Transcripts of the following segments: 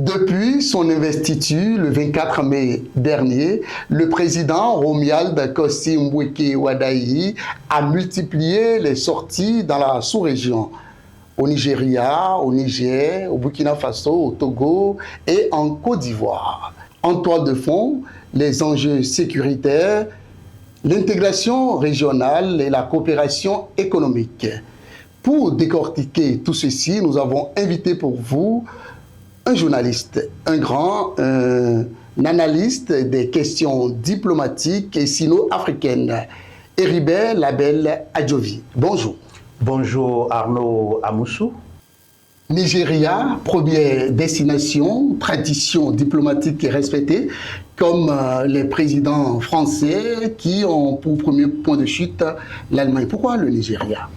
Depuis son investiture le 24 mai dernier, le président Romuald Kossi Mbweke Wadayi a multiplié les sorties dans la sous-région. Au Nigeria, au Niger, au Burkina Faso, au Togo et en Côte d'Ivoire. En toile de fond, les enjeux sécuritaires, l'intégration régionale et la coopération économique. Pour décortiquer tout ceci, nous avons invité pour vous un journaliste, un analyste des questions diplomatiques et sino-africaines, Heribert Label Adjovi. Bonjour. Bonjour Arnaud Amoussou. Nigeria, première destination, tradition diplomatique respectée, comme les présidents français qui ont pour premier point de chute l'Allemagne. Pourquoi le Nigeria?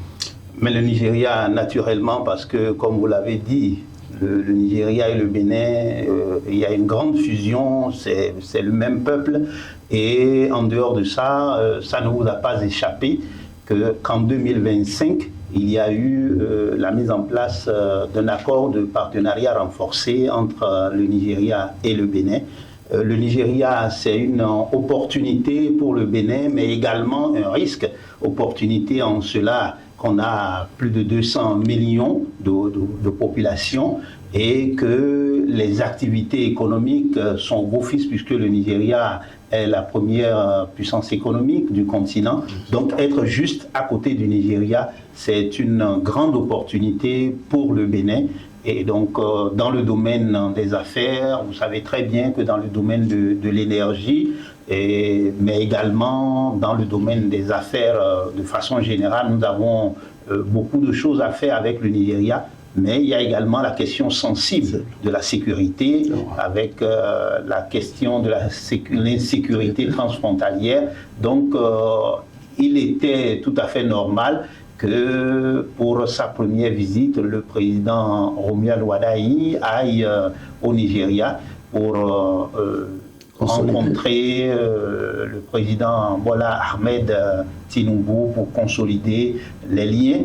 Mais le Nigeria, naturellement, parce que, comme vous l'avez dit, le Nigeria et le Bénin, il y a une grande fusion, c'est le même peuple. Et en dehors de ça, ça ne vous a pas échappé qu'en 2025, il y a eu la mise en place d'un accord de partenariat renforcé entre le Nigeria et le Bénin. Le Nigeria, c'est une opportunité pour le Bénin, mais également un risque. Opportunité en cela qu'on a plus de 200 millions de population et que les activités économiques sont d'office puisque le Nigeria est la première puissance économique du continent. Donc être juste à côté du Nigeria, c'est une grande opportunité pour le Bénin. Et donc dans le domaine des affaires, vous savez très bien que dans le domaine de l'énergie, mais également dans le domaine des affaires de façon générale, nous avons beaucoup de choses à faire avec le Nigeria. Mais il y a également la question sensible de la sécurité, avec la question de l'insécurité transfrontalière. Donc, il était tout à fait normal que pour sa première visite, le président Romuald Wadayi aille au Nigeria pour rencontrer le président Bola Ahmed Tinubu pour consolider les liens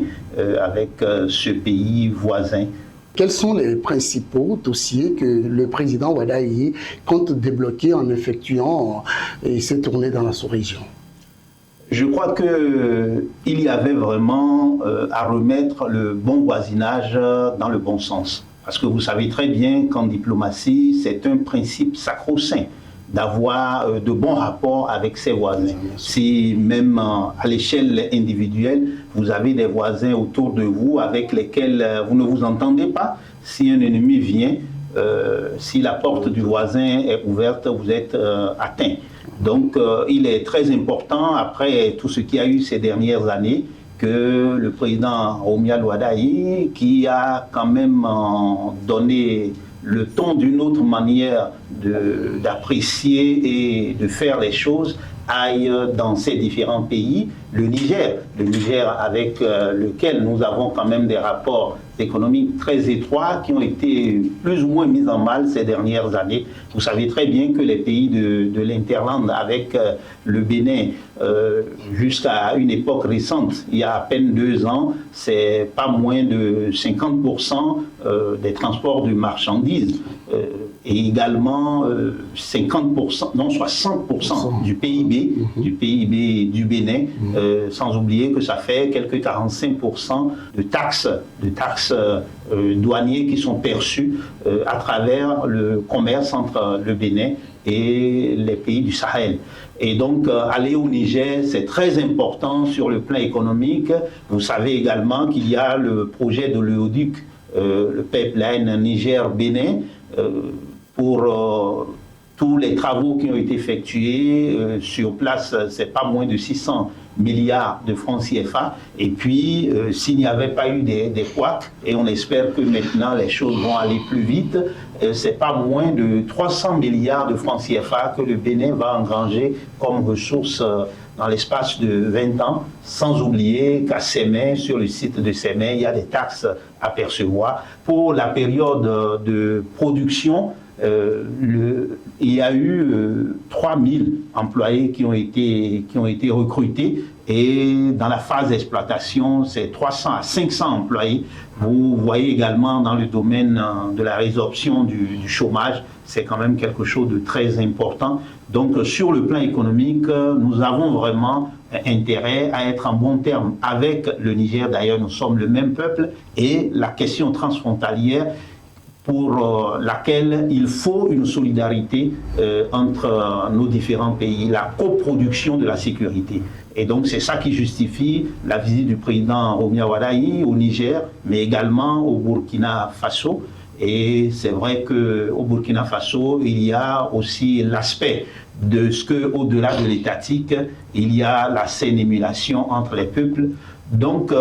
avec ce pays voisin. Quels sont les principaux dossiers que le président Wadayi compte débloquer en effectuant ses tournées dans la sous-région? Je crois qu'il y avait vraiment à remettre le bon voisinage dans le bon sens. Parce que vous savez très bien qu'en diplomatie, c'est un principe sacro-saint d'avoir de bons rapports avec ses voisins. Si même à l'échelle individuelle, vous avez des voisins autour de vous avec lesquels vous ne vous entendez pas, si un ennemi vient, si la porte du voisin est ouverte, vous êtes atteint. Donc il est très important, après tout ce qu'il y a eu ces dernières années, que le président Romuald Wadayi, qui a quand même donné le ton d'une autre manière d'apprécier et de faire les choses, aille dans ces différents pays. Le Niger avec lequel nous avons quand même des rapports économiques très étroits qui ont été plus ou moins mis en mal ces dernières années. Vous savez très bien que les pays de l'Interland avec le Bénin, jusqu'à une époque récente, il y a à peine 2 ans, c'est pas moins de 50% des transports de marchandises. Et également 50%, non 60% du PIB, du Bénin, sans oublier que ça fait quelques 45% de taxes douaniers qui sont perçues à travers le commerce entre le Bénin et les pays du Sahel. Et donc, aller au Niger, c'est très important sur le plan économique. Vous savez également qu'il y a le projet de l'Oléoduc, le pipeline Niger-Bénin, pour tous les travaux qui ont été effectués sur place, c'est pas moins de 600 milliards de francs CFA. Et puis, s'il n'y avait pas eu des couacs, et on espère que maintenant les choses vont aller plus vite, c'est pas moins de 300 milliards de francs CFA que le Bénin va engranger comme ressources dans l'espace de 20 ans, sans oublier qu'à Sémé, sur le site de Sémé, il y a des taxes à percevoir. Pour la période de production, il y a eu 3000 employés qui ont été recrutés, et dans la phase d'exploitation, c'est 300 à 500 employés. Vous voyez également dans le domaine de la résorption du chômage, c'est quand même quelque chose de très important. Donc sur le plan économique, nous avons vraiment intérêt à être en bon terme avec le Niger. D'ailleurs, nous sommes le même peuple, et la question transfrontalière pour laquelle il faut une solidarité entre nos différents pays, la coproduction de la sécurité. Et donc c'est ça qui justifie la visite du président Romial Wadayi au Niger, mais également au Burkina Faso. Et c'est vrai qu'au Burkina Faso, il y a aussi l'aspect de ce qu'au-delà de l'étatique, il y a la saine émulation entre les peuples. Donc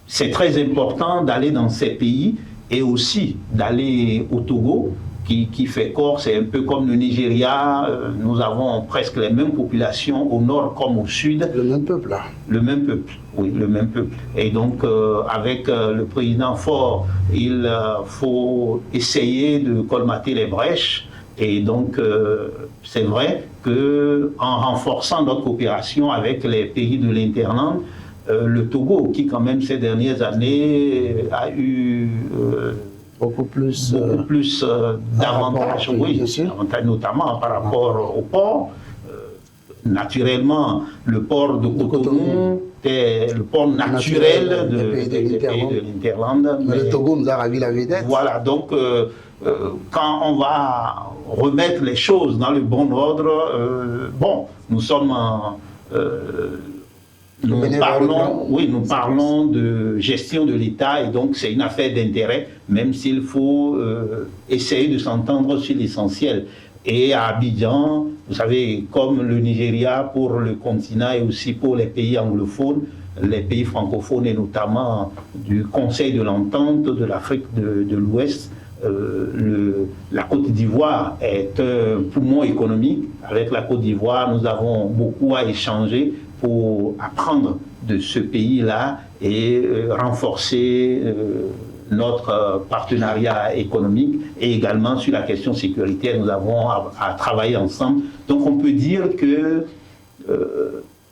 c'est très important d'aller dans ces pays, et aussi d'aller au Togo, qui fait corps. C'est un peu comme le Nigeria. Nous avons presque les mêmes populations au nord comme au sud. Le même peuple, là. Le même peuple, oui, le même peuple. Et donc, avec le président Faure, il faut essayer de colmater les brèches. Et donc, c'est vrai qu'en renforçant notre coopération avec les pays de l'Interland, le Togo, qui quand même ces dernières années a eu beaucoup plus d'avantages, oui, notamment par rapport au port. Naturellement, le port de Cotonou est le port naturel des pays de l'Interland. Mais le Togo nous a ravi la vedette. Voilà, donc quand on va remettre les choses dans le bon ordre, bon, nous sommes nous parlons de gestion de l'État, et donc c'est une affaire d'intérêt, même s'il faut essayer de s'entendre sur l'essentiel. Et à Abidjan, vous savez, comme le Nigeria pour le continent et aussi pour les pays anglophones, les pays francophones et notamment du Conseil de l'Entente de l'Afrique de l'Ouest, la Côte d'Ivoire est un poumon économique. Avec la Côte d'Ivoire, nous avons beaucoup à échanger pour apprendre de ce pays-là et renforcer notre partenariat économique, et également sur la question sécuritaire, nous avons à travailler ensemble. Donc on peut dire que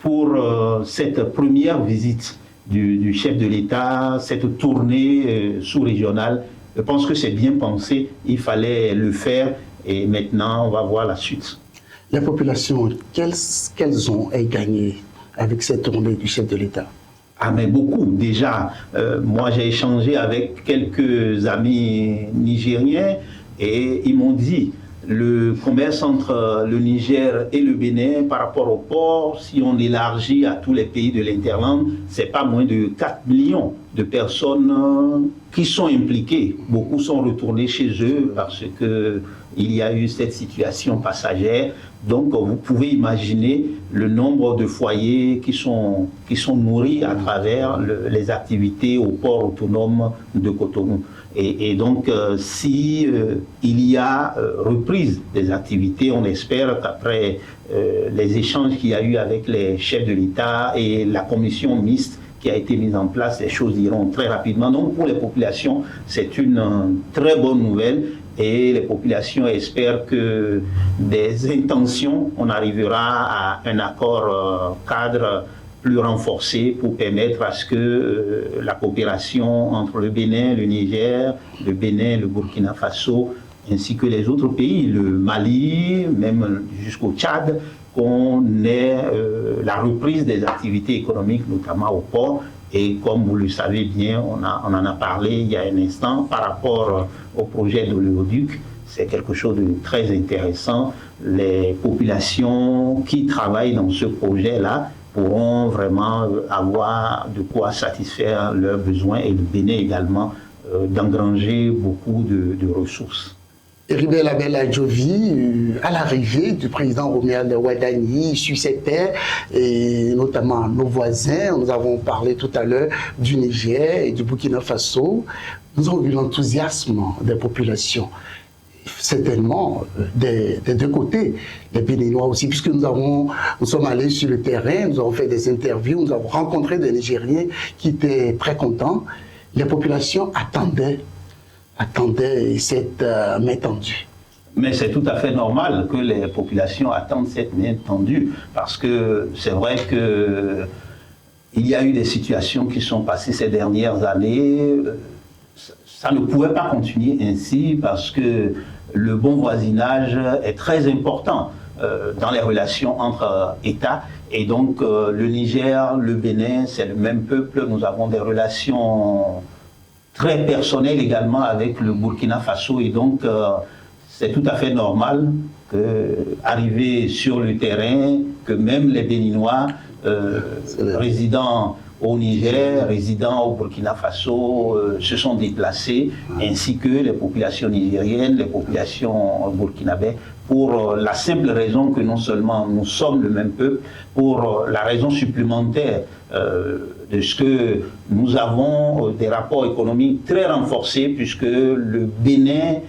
pour cette première visite du chef de l'État, cette tournée sous-régionale, je pense que c'est bien pensé, il fallait le faire, et maintenant on va voir la suite. Les populations, qu'elles ont gagné avec cette tournée du chef de l'État? Ah, mais beaucoup déjà. Moi j'ai échangé avec quelques amis nigériens, et ils m'ont dit le commerce entre le Niger et le Bénin par rapport au port, si on élargit à tous les pays de l'Interland, c'est pas moins de 4 millions de personnes qui sont impliquées. Beaucoup sont retournés chez eux parce qu'il y a eu cette situation passagère. Donc vous pouvez imaginer le nombre de foyers qui sont nourris à travers les activités au port autonome de Cotonou. Et donc si il y a reprise des activités, on espère qu'après les échanges qu'il y a eu avec les chefs de l'État et la commission mixte qui a été mise en place, les choses iront très rapidement. Donc pour les populations, c'est une très bonne nouvelle. Et les populations espèrent que des intentions, on arrivera à un accord cadre plus renforcé pour permettre à ce que la coopération entre le Bénin, le Niger, le Bénin, le Burkina Faso, ainsi que les autres pays, le Mali, même jusqu'au Tchad, qu'on ait la reprise des activités économiques, notamment au port. Et comme vous le savez bien, on en a parlé il y a un instant par rapport au projet de l'oléoduc. C'est quelque chose de très intéressant. Les populations qui travaillent dans ce projet-là pourront vraiment avoir de quoi satisfaire leurs besoins, et le Bénin également d'engranger beaucoup de ressources. Heribert Labelle Adjovi, à l'arrivée du président Romial Wadayi sur cette terre, et notamment nos voisins, nous avons parlé tout à l'heure du Niger et du Burkina Faso, nous avons vu l'enthousiasme des populations, certainement des deux côtés, les Béninois aussi, puisque nous sommes allés sur le terrain, nous avons fait des interviews, nous avons rencontré des Nigériens qui étaient très contents. Les populations attendaient cette main tendue. Mais c'est tout à fait normal que les populations attendent cette main tendue, parce que c'est vrai que il y a eu des situations qui sont passées ces dernières années. Ça ne pouvait pas continuer ainsi, parce que le bon voisinage est très important dans les relations entre États. Et donc le Niger, le Bénin, c'est le même peuple. Nous avons des relations très personnelles également avec le Burkina Faso. Et donc c'est tout à fait normal qu'arriver sur le terrain, que même les Béninois résidant au Niger, résidant au Burkina Faso, se sont déplacés, ainsi que les populations nigériennes, les populations burkinabées, pour la simple raison que non seulement nous sommes le même peuple, pour la raison supplémentaire de ce que nous avons des rapports économiques très renforcés, puisque le Bénin,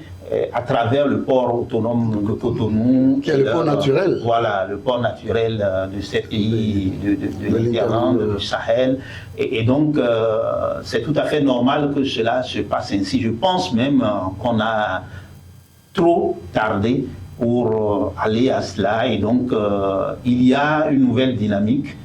à travers le port autonome de Cotonou, qui est le port naturel. Voilà, le port naturel de ces pays de l'Irlande, du Sahel. Et donc, c'est tout à fait normal que cela se passe ainsi. Je pense même qu'on a trop tardé pour aller à cela. Et donc, il y a une nouvelle dynamique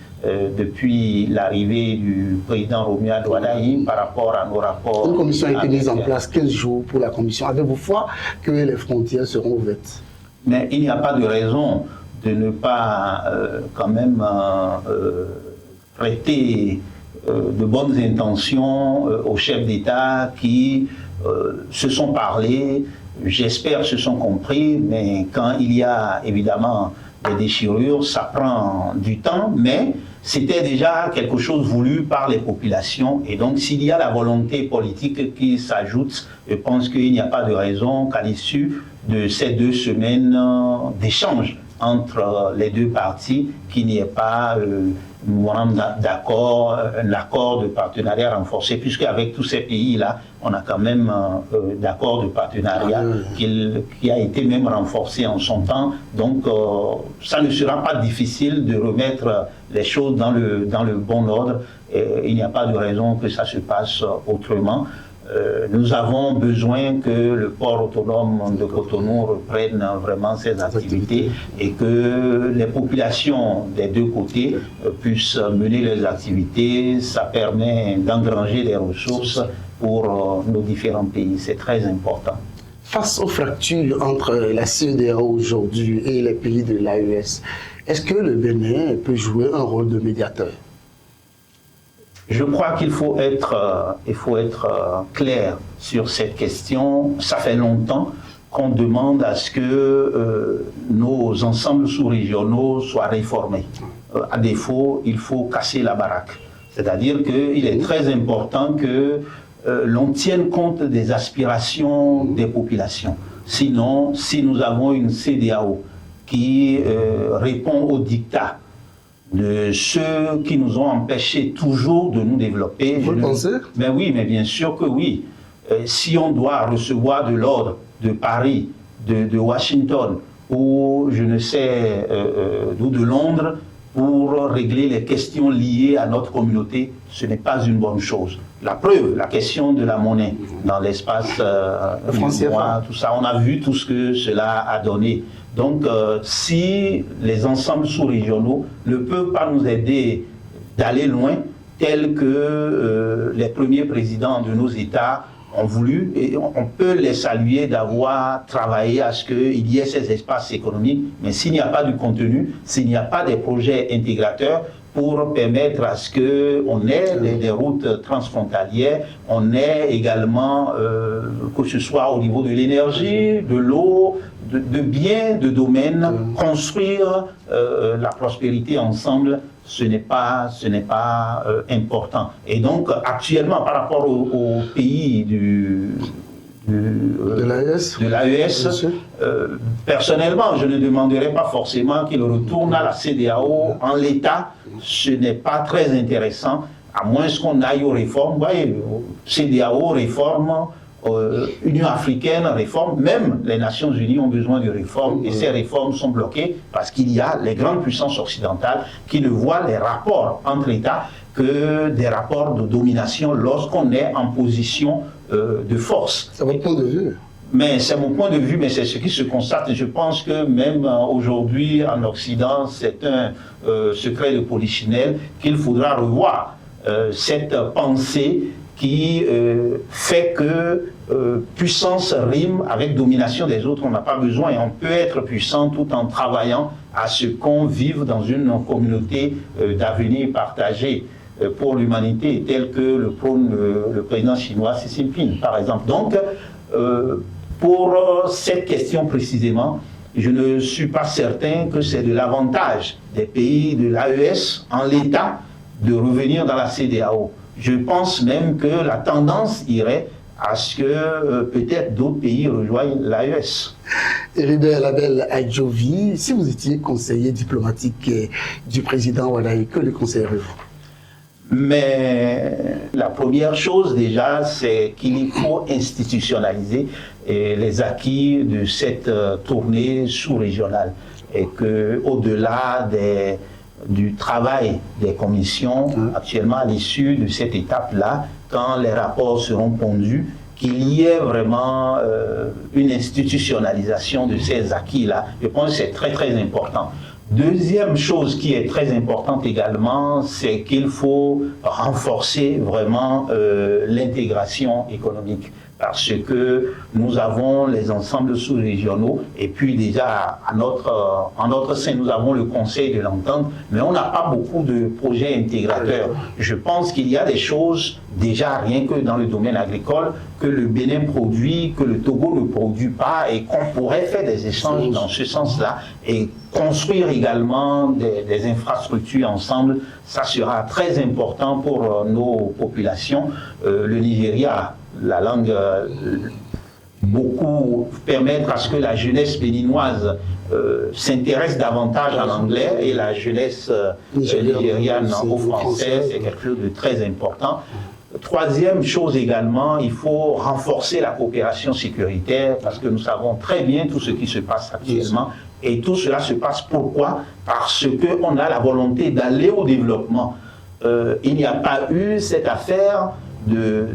depuis l'arrivée du président Romuald Wadaï par rapport à nos rapports. Une commission a été mise en place 15 jours pour la commission. Avez-vous foi que les frontières seront ouvertes? Mais il n'y a pas de raison de ne pas quand même prêter de bonnes intentions aux chefs d'État qui se sont parlé, j'espère se sont compris, mais quand il y a évidemment des déchirures, ça prend du temps, mais c'était déjà quelque chose voulu par les populations. Et donc, s'il y a la volonté politique qui s'ajoute, je pense qu'il n'y a pas de raison qu'à l'issue de ces 2 semaines d'échange entre les deux parties, qu'il n'y ait pas d'accord, un accord de partenariat renforcé, puisque avec tous ces pays-là, on a quand même d'accord de partenariat qui a été même renforcé en son temps. Donc, ça ne sera pas difficile de remettre les choses dans le bon ordre. Et il n'y a pas de raison que ça se passe autrement. Nous avons besoin que le port autonome de Cotonou reprenne vraiment ses activités et que les populations des deux côtés puissent mener leurs activités. Ça permet d'engranger des ressources pour nos différents pays. C'est très important. Face aux fractures entre la CEDEAO aujourd'hui et les pays de l'AES, est-ce que le Bénin peut jouer un rôle de médiateur? Je crois qu'il faut être clair sur cette question. Ça fait longtemps qu'on demande à ce que nos ensembles sous-régionaux soient réformés. À défaut, il faut casser la baraque. C'est-à-dire qu'il est très important que l'on tienne compte des aspirations des populations. Sinon, si nous avons une CEDEAO qui répond aux dictats de ceux qui nous ont empêchés toujours de nous développer. Vous pensez? Mais oui, mais bien sûr que oui. Si on doit recevoir de l'ordre de Paris, de Washington, ou je ne sais d'où, de Londres, pour régler les questions liées à notre communauté, ce n'est pas une bonne chose. La preuve, la question de la monnaie dans l'espace français, tout ça, on a vu tout ce que cela a donné. Donc, si les ensembles sous-régionaux ne peuvent pas nous aider d'aller loin, tels que les premiers présidents de nos États ont voulu, et on peut les saluer d'avoir travaillé à ce qu'il y ait ces espaces économiques, mais s'il n'y a pas de contenu, s'il n'y a pas des projets intégrateurs pour permettre à ce qu'on ait des routes transfrontalières, on ait également, que ce soit au niveau de l'énergie, de l'eau, de biens, de domaines, construire la prospérité ensemble, ce n'est pas important. Et donc, actuellement, par rapport aux pays de l'AES, personnellement, je ne demanderais pas forcément qu'il retourne à la CEDEAO en l'état. Ce n'est pas très intéressant, à moins qu'on aille aux réformes. Vous voyez, CEDEAO, réforme, Union africaine, réforme, même les Nations Unies ont besoin de réformes et ces réformes sont bloquées parce qu'il y a les grandes puissances occidentales qui ne voient les rapports entre États que des rapports de domination lorsqu'on est en position de force. C'est votre point de vue? Mais c'est mon point de vue, mais c'est ce qui se constate. Et je pense que même aujourd'hui en Occident, c'est un secret de polichinelle qu'il faudra revoir. Cette pensée qui fait que puissance rime avec domination des autres. On n'a pas besoin et on peut être puissant tout en travaillant à ce qu'on vive dans une communauté d'avenir partagé pour l'humanité, tel que le prône le président chinois Xi Jinping, par exemple. Donc, pour cette question précisément, je ne suis pas certain que c'est de l'avantage des pays de l'AES en l'état de revenir dans la CEDEAO. Je pense même que la tendance irait à ce que peut-être d'autres pays rejoignent l'AES. Heribert Label Adjovi, si vous étiez conseiller diplomatique du président Wadayi, que le conseillerez-vous? Mais la première chose déjà, c'est qu'il faut institutionnaliser les acquis de cette tournée sous-régionale et qu'au-delà du travail des commissions, actuellement à l'issue de cette étape-là, quand les rapports seront pondus, qu'il y ait vraiment une institutionnalisation de ces acquis-là. Je pense que c'est très très important. Deuxième chose qui est très importante également, c'est qu'il faut renforcer vraiment l'intégration économique. Parce que nous avons les ensembles sous-régionaux et puis déjà en notre sein nous avons le Conseil de l'entente, mais on n'a pas beaucoup de projets intégrateurs. Je pense qu'il y a des choses déjà rien que dans le domaine agricole que le Bénin produit, que le Togo ne produit pas et qu'on pourrait faire des échanges dans ce sens-là et construire également des infrastructures ensemble. Ça sera très important pour nos populations. Le Nigeria, la langue, beaucoup permettre à ce que la jeunesse béninoise s'intéresse davantage à l'anglais et la jeunesse nigériane au français, c'est quelque chose de très important. Troisième chose également, il faut renforcer la coopération sécuritaire parce que nous savons très bien tout ce qui se passe actuellement et tout cela se passe pourquoi? Parce qu'on a la volonté d'aller au développement. Il n'y a pas eu cette affaire de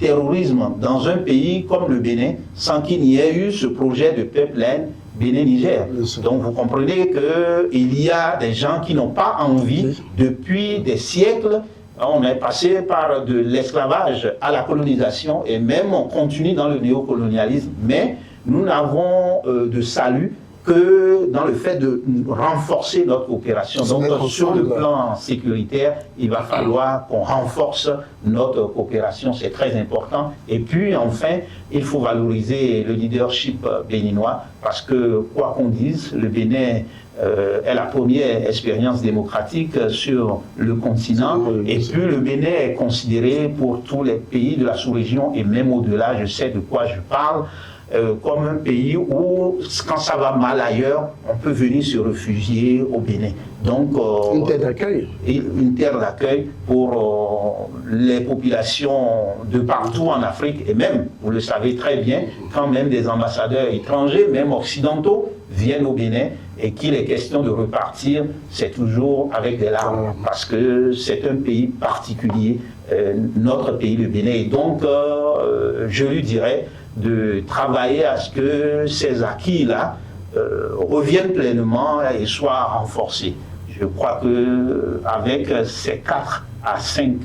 terrorisme dans un pays comme le Bénin sans qu'il n'y ait eu ce projet de pipeline Bénin-Niger. Donc vous comprenez qu'il y a des gens qui n'ont pas envie, depuis des siècles, on est passé par de l'esclavage à la colonisation et même on continue dans le néocolonialisme, mais nous n'avons de salut que dans le fait de renforcer notre coopération. Donc sur le plan sécuritaire, il va falloir qu'on renforce notre coopération, c'est très important. Et puis enfin, il faut valoriser le leadership béninois parce que quoi qu'on dise, le Bénin est la première expérience démocratique sur le continent et puis le Bénin est considéré pour tous les pays de la sous-région et même au-delà, je sais de quoi je parle, comme un pays où, quand ça va mal ailleurs, on peut venir se réfugier au Bénin. Donc, une terre d'accueil. Une terre d'accueil pour les populations de partout en Afrique et même, vous le savez très bien, quand même des ambassadeurs étrangers, même occidentaux, viennent au Bénin et qu'il est question de repartir, c'est toujours avec des larmes parce que c'est un pays particulier, notre pays, le Bénin. Et donc, je lui dirais de travailler à ce que ces acquis-là reviennent pleinement et soient renforcés. Je crois qu'avec ces 4 à 5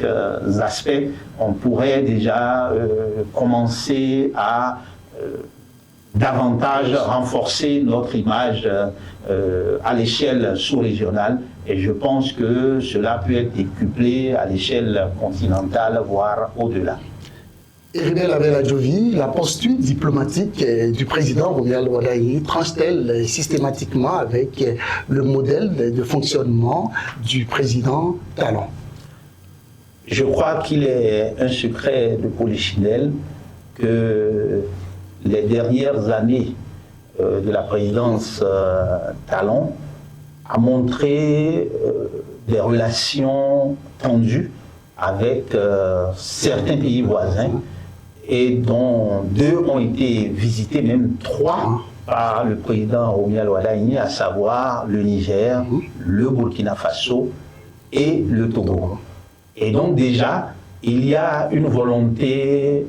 aspects, on pourrait déjà commencer à davantage renforcer notre image à l'échelle sous-régionale et je pense que cela peut être décuplé à l'échelle continentale, voire au-delà. Heribert Label Adjovi, la posture diplomatique du président Romuald Wadayi tranche-t-elle systématiquement avec le modèle de fonctionnement du président Talon? Je crois qu'il est un secret de polichinelle que les dernières années de la présidence Talon a montré des relations tendues avec certains pays voisins et dont 2 ont été visités, même 3 par le président Romuald Wadayi, à savoir le Niger, le Burkina Faso et le Togo. Et donc déjà, il y a une volonté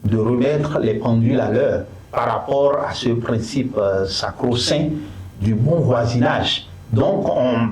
de remettre les pendules à l'heure par rapport à ce principe sacro-saint du bon voisinage. Donc on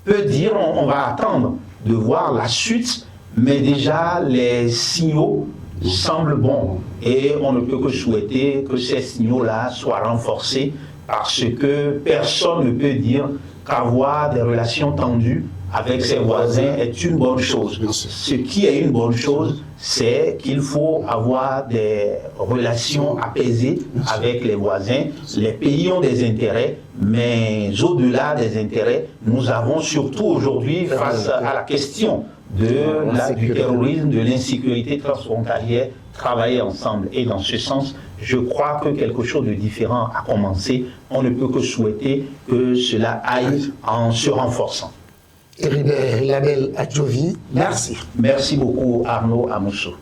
peut dire, on va attendre de voir la suite, mais déjà les signaux semblent bons et on ne peut que souhaiter que ces signaux-là soient renforcés parce que personne ne peut dire qu'avoir des relations tendues avec ses voisins est une bonne chose. Ce qui est une bonne chose, c'est qu'il faut avoir des relations apaisées avec les voisins. Les pays ont des intérêts, mais au-delà des intérêts, nous avons surtout aujourd'hui, face à la question du terrorisme, de l'insécurité transfrontalière, travailler ensemble. Et dans ce sens, je crois que quelque chose de différent a commencé. On ne peut que souhaiter que cela aille en se renforçant. Heribert Label Adjovi, merci. Merci beaucoup Arnaud Amousso.